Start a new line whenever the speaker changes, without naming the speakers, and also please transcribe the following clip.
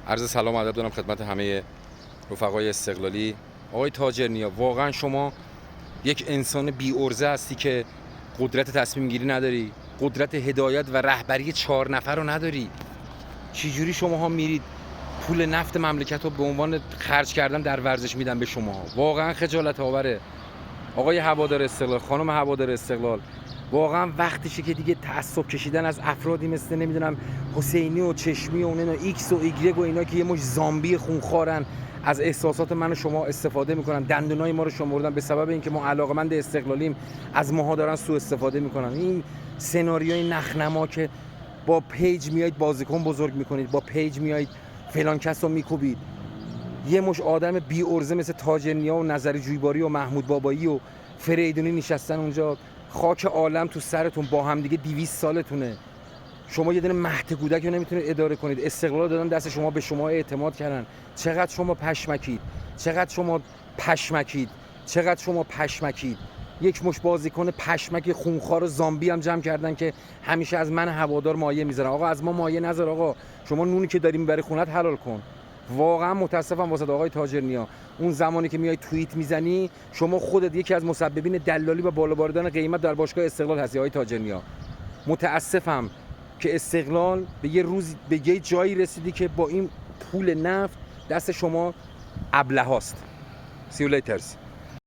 عرض سلام و ادب دارم خدمت همه رفقای استقلالی. آقای تاجرنیا، واقعا شما یک انسان بی ارزه هستی که قدرت تصمیم گیری نداری، قدرت هدایت و رهبری 4 نفر رو نداری. چجوری شماها میرید پول نفت مملکت رو به عنوان خرج کردن در ورزش میدن به شماها؟ واقعا خجالت آوره. آقای هوادار استقلال، خانم هوادار استقلال، واقعا وقتشه که دیگه تعصب کشیدن از افرادی مثل نمیدونم حسینی و چشمی و اون ایکس و ایگرگ و اینا که یه مش زامبی خونخوارن، از احساسات من و شما استفاده میکنن، دندونای ما رو شمردن به سبب اینکه ما علاقمند استقلالیم، از ماها دارن سوء استفاده میکنن. این سناریوی نخنما که با پیج میایید بازیکن بزرگ میکنید، با پیج میایید فلان کس رو میکوبید، یه مش آدم بی ارزه مثل تاجرنیا و نظری جویباری و محمود بابایی و فریدونی نشستن اونجا، خاک عالم تو سرتون، با هم دیگه 200 سالتونه. شما یه دونه مهد کودک رو نمیتونید اداره کنید. استقلال دادن دست شما، به شما اعتماد کردن. چقدر شما پشمکید، چقدر شما پشمکید، چقدر شما پشمکید. یک مش بازیکن پشمک خونخوار و زامبی هم جمع کردن که همیشه از من هوادار مایه میذارن. آقا از ما مایه نذار، آقا شما نونی که داری میبری خونت حلال کن. واقعا متاسفم واسه آقای تاجرنیا. اون زمانی که میای توییت میزنی، شما خودت یکی از مسببین دلالی و بالا بردن قیمت در باشگاه استقلال هستی آقای تاجرنیا. متاسفم که استقلال به یه روز به یه جایی رسیدی که با این پول نفت دست شما ابلهاست. See you later.